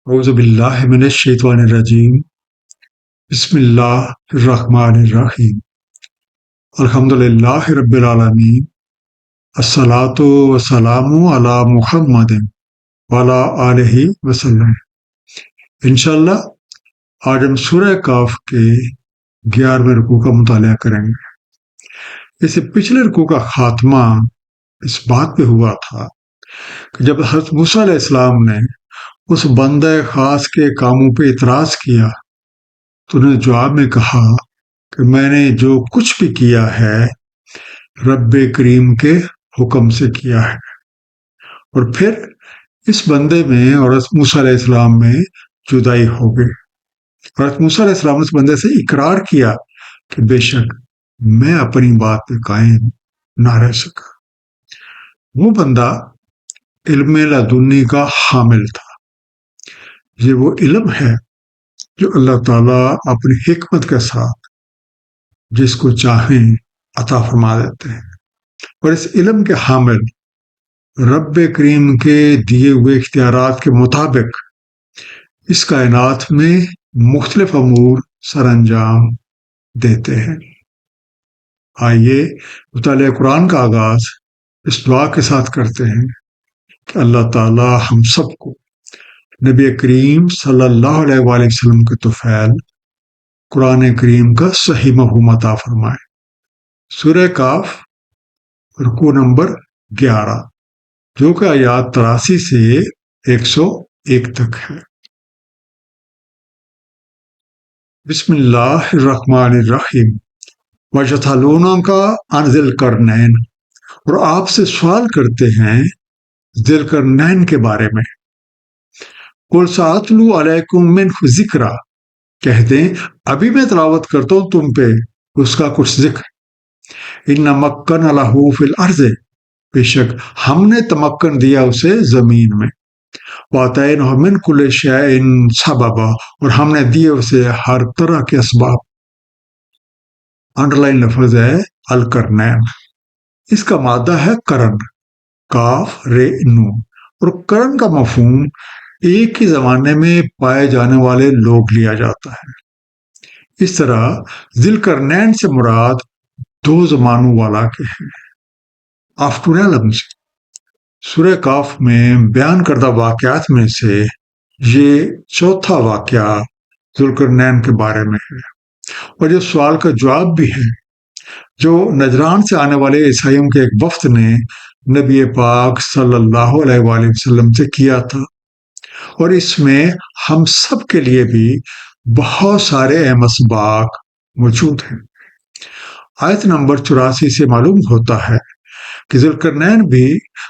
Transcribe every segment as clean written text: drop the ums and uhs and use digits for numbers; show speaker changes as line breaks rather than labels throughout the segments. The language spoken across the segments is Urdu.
اعوذ باللہ من الشیطان الرجیم بسم اللہ الرحمن الرحیم الحمد للہ رب العالمین الصلاۃ والسلام علی محمد وعلی آلہ وسلم۔ انشاءاللہ آج ہم سورہ کاف کے 11ویں رکوع کا مطالعہ کریں گے۔ اس سے پچھلے رکوع کا خاتمہ اس بات پہ ہوا تھا کہ جب حضرت موسیٰ علیہ السلام نے اس بندہ خاص کے کاموں پہ اعتراض کیا تو انہوں نے جواب میں کہا کہ میں نے جو کچھ بھی کیا ہے رب کریم کے حکم سے کیا ہے، اور پھر اس بندے میں اور حضرت موسیٰ علیہ السلام میں جدائی ہو گئی۔ حضرت موسیٰ علیہ السلام نے اس بندے سے اقرار کیا کہ بے شک میں اپنی بات پہ قائم نہ رہ سکا۔ وہ بندہ علم لدنی کا حامل تھا۔ یہ وہ علم ہے جو اللہ تعالیٰ اپنی حکمت کے ساتھ جس کو چاہیں عطا فرما دیتے ہیں، اور اس علم کے حامل رب کریم کے دیے ہوئے اختیارات کے مطابق اس کائنات میں مختلف امور سر انجام دیتے ہیں۔ آئیے مطالعہ قرآن کا آغاز اس دعا کے ساتھ کرتے ہیں کہ اللہ تعالیٰ ہم سب کو نبی کریم صلی اللہ علیہ وآلہ وسلم کے طفیل قرآن کریم کا صحیح مفہوم عطا فرمائے۔ سورہ کاف رکوع نمبر 11، جو کہ آیات 83 سے 101 تک ہے۔ بسم اللہ الرحمن الرحیم۔ وَيَسْأَلُونَكَ عَنِ ذِي الْقَرْنَيْنِ، اور آپ سے سوال کرتے ہیں ذی القرنین کے بارے میں۔ قُلْ سَأَتْلُو عَلَيْكُم مِّنْهُ ذِکْرًا، کہہ دیں ابھی میں تلاوت کرتا ہوں تم پہ اس کا کچھ ذکر۔ إِنَّ مَكَّنَّا لَهُ فِي الْأَرْضِ، بے شک ہم نے تمکن دیا اسے زمین میں۔ وَآتَيْنَاهُ مِن كُلِّ شَيْءٍ سَبَبًا، اور ہم نے دیے اسے ہر طرح کے اسباب۔ انڈر لائن لفظ ہے القرنین، اس کا مادہ ہے قرن، کاف رے نون، اور قرن کا مفہوم ایک ہی زمانے میں پائے جانے والے لوگ لیا جاتا ہے۔ اس طرح ذی القرنین سے مراد 2 زمانوں والا کے ہیں۔ آفٹر علمز، سورہ کاف میں بیان کردہ واقعات میں سے یہ چوتھا واقعہ ذی القرنین کے بارے میں ہے، اور یہ سوال کا جواب بھی ہے جو نجران سے آنے والے عیسائیوں کے ایک وفد نے نبی پاک صلی اللہ علیہ وآلہ وسلم سے کیا تھا، اور اس میں ہم سب کے لیے بھی بہت سارے اہم اسباق موجود ہیں۔ آیت نمبر 84 سے معلوم ہوتا ہے کہ ذی القرنین بھی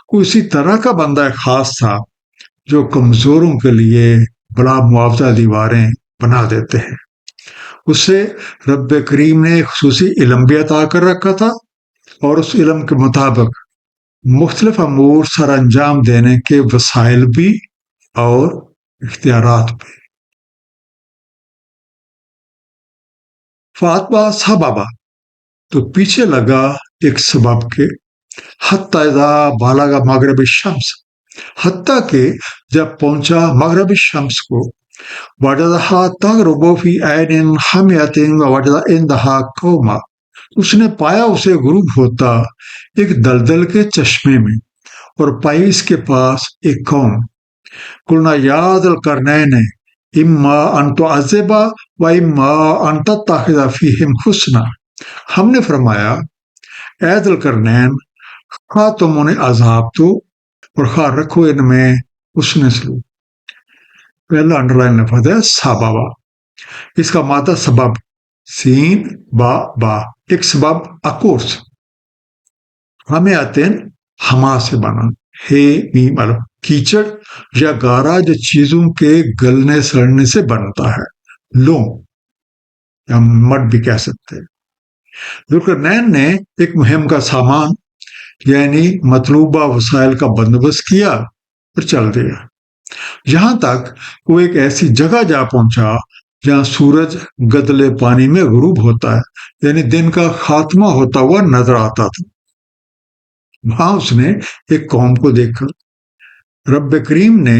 کوئی اسی طرح کا بندہ خاص تھا جو کمزوروں کے لیے بلا معاوضہ دیواریں بنا دیتے ہیں۔ اسے رب کریم نے خصوصی علم بھی عطا کر رکھا تھا، اور اس علم کے مطابق مختلف امور سر انجام دینے کے وسائل بھی اور اختیارات بھی۔ فاتبع سببا، تو پیچھے لگا ایک سبب کے، حتی اذا بلغ مغرب الشمس، حتیٰ کہ جب پہنچا مغرب الشمس کو، وجدہا تغرب فی عین حمیۃ ووجد عندہا قوما، اس نے پایا اسے غروب ہوتا ایک دلدل کے چشمے میں، اور پائی اس کے پاس ایک قوم۔ قلنا یا ذی القرنین اما ان تعذب و اما ان تتخذ فیہم حسنا، ہم نے فرمایا اے ذی القرنین، خواہ تم انہیں عذاب دو اور خواہ رکھو ان میں حسن سلوک۔ پہلا انڈر لائن لفظ ہے سببا، اس کا مادہ سبب، سین با، ایک سبب اکورس، ہمیں آتین ہما سے بنا، ہے میم الف، کیچڑ یا گارا جو چیزوں کے گلنے سڑنے سے بنتا ہے، لو یا مڈ بھی کہہ سکتے ہیں۔ ذی القرنین نے ایک مہم کا سامان یعنی مطلوبہ وسائل کا بندوبست کیا اور چل دیا، یہاں تک وہ ایک ایسی جگہ جا پہنچا جہاں سورج گدلے پانی میں غروب ہوتا ہے، یعنی دن کا خاتمہ ہوتا ہوا نظر آتا تھا۔ وہاں اس نے ایک قوم کو دیکھا۔ رب کریم نے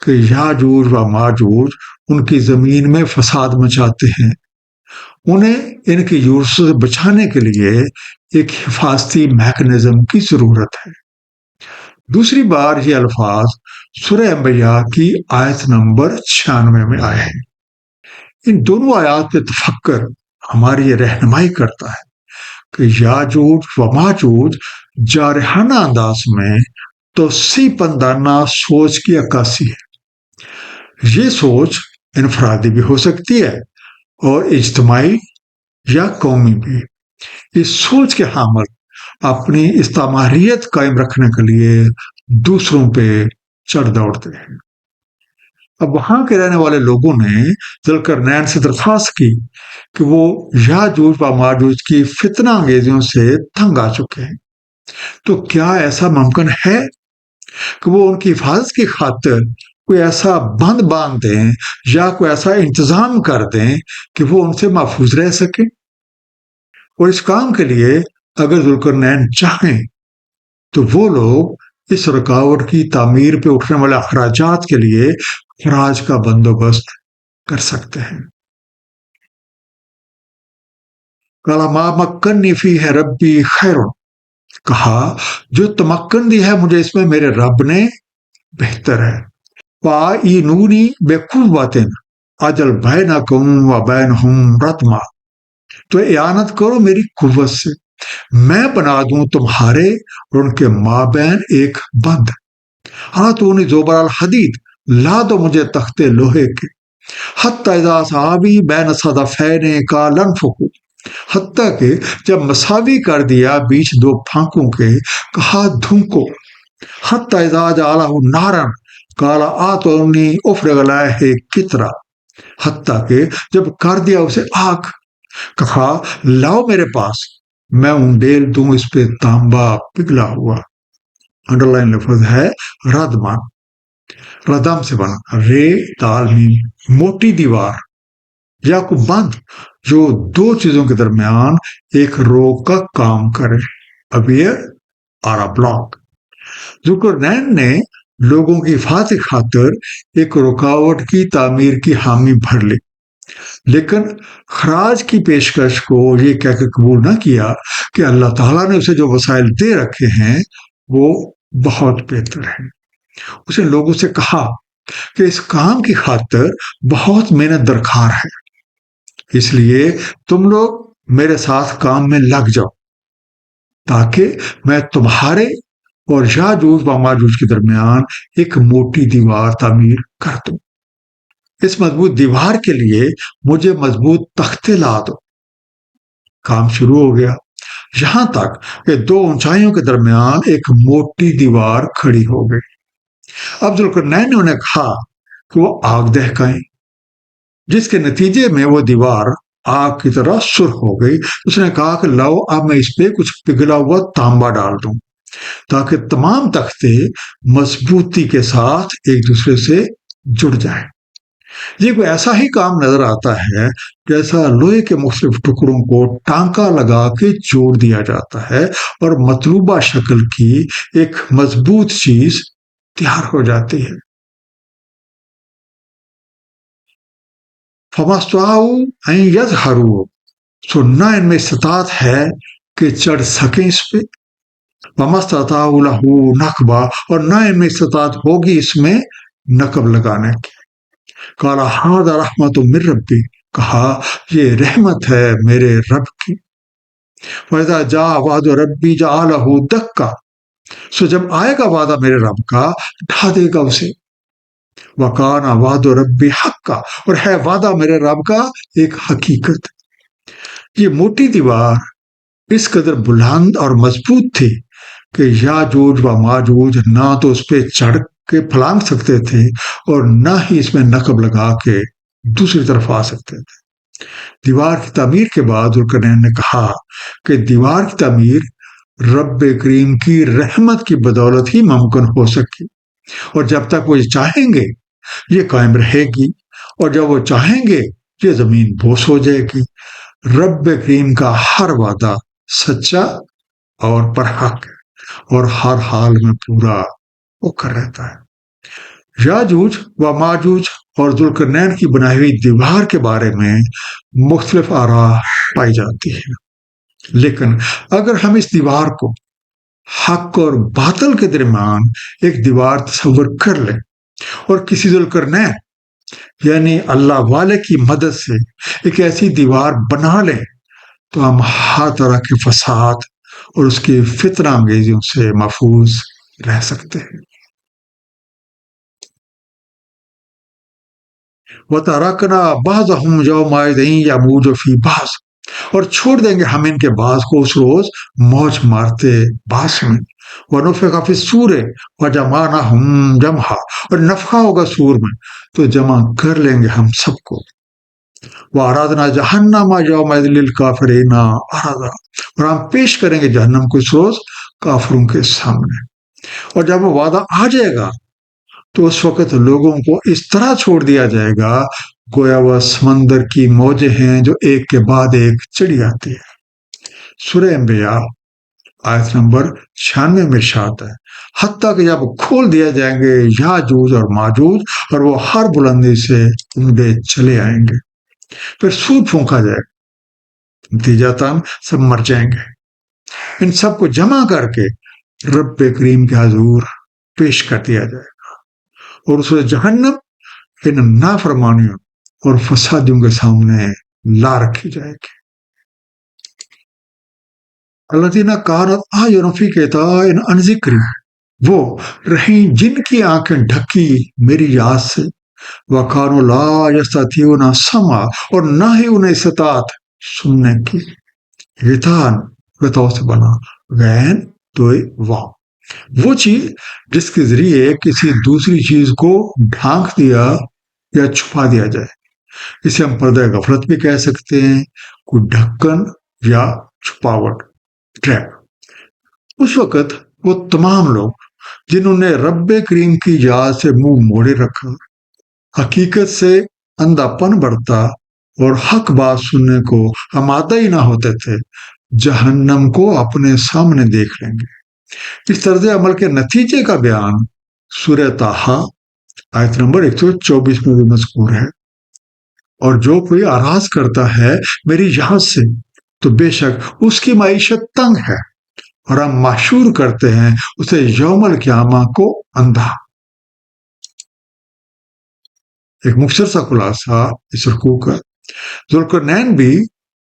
کہ یاجوج و ماجوج ان کی زمین میں فساد مچاتے ہیں. انہیں ان کی یورس سے بچانے کے لیے ایک حفاظتی میکانزم کی ضرورت ہے. دوسری بار یہ الفاظ سورہ انبیاء کی آیت نمبر 96 میں آئے ہیں. ان دونوں آیات پہ تفکر ہماری یہ رہنمائی کرتا ہے کہ یاجوج و ماجوج جارحانہ انداز میں توسیع پندانہ سوچ کی عکاسی ہے. یہ سوچ انفرادی بھی ہو سکتی ہے اور اجتماعی یا قومی بھی. اس سوچ کے حامل اپنی استعماریت قائم رکھنے کے لیے دوسروں پہ چڑھ دوڑتے ہیں. اب وہاں کے رہنے والے لوگوں نے ذوالقرنین سے درخواست کی کہ وہ یاجوج و ماجوج کی فتنہ انگیزیوں سے تنگ آ چکے ہیں. تو کیا ایسا ممکن ہے کہ وہ ان کی حفاظت کی خاطر کوئی ایسا بند باندھ دیں یا کوئی ایسا انتظام کر دیں کہ وہ ان سے محفوظ رہ سکیں؟ اور اس کام کے لیے اگر ذوالقرنین چاہیں تو وہ لوگ اس رکاوٹ کی تعمیر پہ اٹھنے والے اخراجات کے لیے خراج کا بندوبست کر سکتے ہیں. قال ما مکنی فیہ ربی خیر، کہا جو تمکن دی ہے مجھے اس میں میرے رب نے بہتر ہے. فاعینونی بقوۃ اجعل بینکم و بینہم ردما، تو اعانت کرو میری قوت سے، میں بنا دوں تمہارے اور ان کے مابین ایک بند. ہاتونی زبر الحدید، لا دو مجھے تختے لوہے کے. حتی اذا صحابی بین صدفین کا لنفق، حتیٰ کہ جب مساوی کر دیا بیچ دو پھانکوں کے، کہا دھنکو. حتی اذا جعلہ نارن قال آتونی افرغ علیہ قطرہ، حتیٰ کہ جب کر دیا اسے آگ، کہا لاؤ میرے پاس میں انڈیل دوں اس پہ تانبا پگھلا ہوا. انڈر لائن لفظ ہے ردمان، ردم سے بنا، رے دال میم، موٹی دیوار یا کوئی بند جو دو چیزوں کے درمیان ایک روک کا کام کرے. ابیر اور بلاک. ذوالقرنین نے لوگوں کی حفاظت کی خاطر ایک رکاوٹ کی تعمیر کی حامی بھر لی، لیکن خراج کی پیشکش کو یہ کہہ کے قبول نہ کیا کہ اللہ تعالیٰ نے اسے جو وسائل دے رکھے ہیں وہ بہت بہتر ہیں. اسے لوگوں سے کہا کہ اس کام کی خاطر بہت محنت درکار ہے، اس لیے تم لوگ میرے ساتھ کام میں لگ جاؤ تاکہ میں تمہارے اور یاجوج و ماجوج کے درمیان ایک موٹی دیوار تعمیر کر دوں. اس مضبوط دیوار کے لیے مجھے مضبوط تختے لا دو. کام شروع ہو گیا یہاں تک کہ دو اونچائیوں کے درمیان ایک موٹی دیوار کھڑی ہو گئی. اب ذوالقرنین نے انہیں کہا کہ وہ آگ دہکائیں، جس کے نتیجے میں وہ دیوار آگ کی طرح سرخ ہو گئی. اس نے کہا کہ لاؤ اب میں اس پہ کچھ پگھلا ہوا تانبا ڈال دوں تاکہ تمام تختے مضبوطی کے ساتھ ایک دوسرے سے جڑ جائیں. یہ کوئی ایسا ہی کام نظر آتا ہے جیسا لوہے کے مختلف ٹکڑوں کو ٹانکا لگا کے جوڑ دیا جاتا ہے اور مطلوبہ شکل کی ایک مضبوط چیز تیار ہو جاتی ہے. فما استطاعوا ان یظہروا، سو نہ ان میں استطاعت ہے کہ چڑھ سکیں اس پہ. وما استطاعوا لہ نقبا، اور نہ ان میں استطاعت ہوگی اس میں نقب لگانے کی. قال ھذا رحمت من ربی، کہا یہ رحمت ہے میرے رب کی. وَإِذَا جَاءَ وَعْدُ رَبِّي جَعَلَهُ دَكَّ، سو جب آئے گا وعدہ میرے رب کا ڈھا دے گا اسے. وَكَانَ وَعْدُ رَبِّي حَقًّا، اور ہے وعدہ میرے رب کا ایک حقیقت. یہ موٹی دیوار اس قدر بلند اور مضبوط تھی کہ یاجوج و ماجوج نہ تو اس پہ چڑھ کے پھلانگ سکتے تھے اور نہ ہی اس میں نقب لگا کے دوسری طرف آ سکتے تھے. دیوار کی تعمیر کے بعد ذوالقرنین نے کہا کہ دیوار کی تعمیر رب کریم کی رحمت کی بدولت ہی ممکن ہو سکی، اور جب تک وہ چاہیں گے یہ قائم رہے گی، اور جب وہ چاہیں گے یہ زمین بوس ہو جائے گی. رب کریم کا ہر وعدہ سچا اور پرحق ہے اور ہر حال میں پورا ہو کر رہتا ہے. یاجوج و ماجوج اور ذوالقرنین کی بنائی ہوئی دیوار کے بارے میں مختلف آراء پائی جاتی ہے، لیکن اگر ہم اس دیوار کو حق اور باطل کے درمیان ایک دیوار تصور کر لیں اور کسی ذوالقرنین یعنی اللہ والے کی مدد سے ایک ایسی دیوار بنا لیں تو ہم ہر طرح کے فساد اور اس کی فتنہ انگیزیوں سے محفوظ رہ سکتے ہیں۔ وَتَرَكْنَا بَعْضَهُمْ يَوْمَئِذٍ يَمُوجُ فِي بَعْضٍ، اور چھوڑ دیں گے ہم ان کے بعض کو اس روز موج مارتے بعض میں۔ وَنُفِخَ فِي الصُّورِ وَجَمَعْنَاهُمْ جَمْعًا، اور نفخہ ہوگا سور میں تو جمع کر لیں گے ہم سب کو۔ وَأَعْرَضْنَا جَهَنَّمَ يَوْمَئِذٍ لِلْكَافِرِينَ عَرْضًا، اور ہم پیش کریں گے جہنم کو اس روز کافروں کے سامنے۔ اور جب وہ وعدہ آ جائے گا تو اس وقت لوگوں کو اس طرح چھوڑ دیا جائے گا گویا وہ سمندر کی موجیں ہیں جو ایک کے بعد ایک چڑھی آتی ہے۔ سورہ انبیاء آیت نمبر 96 میں ارشاد ہے، حتیٰ کہ جب کھول دیا جائیں گے یاجوج اور ماجوج اور وہ ہر بلندی سے اونڈے چلے آئیں گے، پھر سور پھونکا جائے گا، نتیجتاً سب مر جائیں گے۔ ان سب کو جمع کر کے رب کریم کے حضور پیش کر دیا جائے گا اور اس جہنم ان نافرمانیوں اور فسادیوں کے سامنے لا رکھی جائے گی۔ الذین کانت اعینہم فی غطاء عن ذکری، وہ رہیں جن کی آنکھیں ڈھکی میری یاد سے، وَكَانُوا لَا يَسْتَطِيعُونَ سَمْعًا، اور نہ ہی انہیں استطاعت سننے کی۔ غطاء سے بنا غین تو واو، وہ چیز جس کے ذریعے کسی دوسری چیز کو ڈھانک دیا یا چھپا دیا جائے، اسے ہم پردہ غفلت بھی کہہ سکتے ہیں، کوئی ڈھکن یا چھپاوٹ، ٹریپ۔ اس وقت وہ تمام لوگ جنہوں نے رب کریم کی یاد سے منہ موڑے رکھا، حقیقت سے اندھا پن برتا اور حق بات سننے کو آمادہ ہی نہ ہوتے تھے، جہنم کو اپنے سامنے دیکھ لیں گے۔ اس طرز عمل کے نتیجے کا بیان سورہ طٰہٰ آیت نمبر 124 میں بھی مذکور ہے، اور جو کوئی آراز کرتا ہے میری یاد سے تو بے شک اس کی معیشت تنگ ہے، اور ہم محشور کرتے ہیں اسے یوم القیامہ کو اندھا۔ ایک مختصر سا خلاصہ اس رکوع کا، ذوالقرنین بھی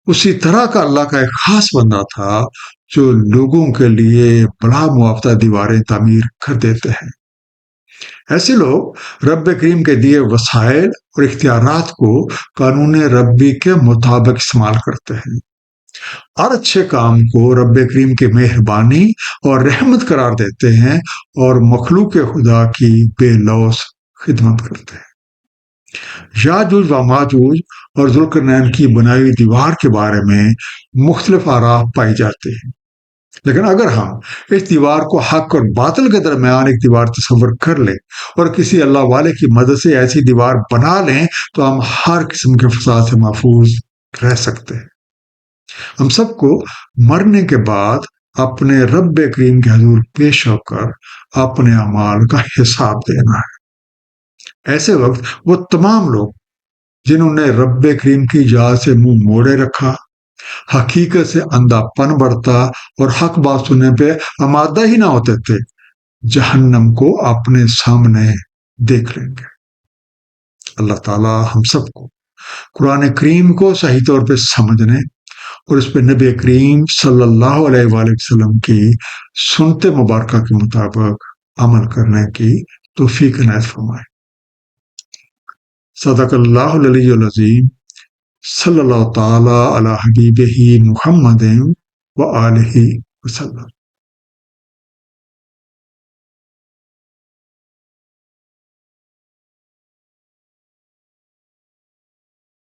اسی طرح کا اللہ کا ایک خاص بندہ تھا جو لوگوں کے لیے بلا موافقہ دیواریں تعمیر کر دیتے ہیں۔ ایسے لوگ رب کریم کے دیے وسائل اور اختیارات کو قانون ربی کے مطابق استعمال کرتے ہیں، ہر اچھے کام کو رب کریم کی مہربانی اور رحمت قرار دیتے ہیں اور مخلوق خدا کی بے لوث خدمت کرتے ہیں۔ یاجوج و ماجوج اور ذوالقرنین کی بنائی ہوئی دیوار کے بارے میں مختلف آراء پائی جاتے ہیں، لیکن اگر ہم اس دیوار کو حق اور باطل کے درمیان ایک دیوار تصور کر لیں اور کسی اللہ والے کی مدد سے ایسی دیوار بنا لیں تو ہم ہر قسم کے فساد سے محفوظ رہ سکتے ہیں۔ ہم سب کو مرنے کے بعد اپنے رب کریم کے حضور پیش ہو کر اپنے اعمال کا حساب دینا ہے۔ ایسے وقت وہ تمام لوگ جنہوں نے رب کریم کی یاد سے منہ موڑے رکھا، حقیقت سے اندھا پن برتا اور حق بات سننے پہ آمادہ ہی نہ ہوتے تھے، جہنم کو اپنے سامنے دیکھ لیں گے۔ اللہ تعالی ہم سب کو قرآن کریم کو صحیح طور پہ سمجھنے اور اس پہ نبی کریم صلی اللہ علیہ وآلہ وسلم کی سنت مبارکہ کے مطابق عمل کرنے کی توفیق عنایت فرمائے۔ صدق اللہ العلی العظیم، صلی اللہ تعالی علی حبیبہ محمد و آلہ وسلم۔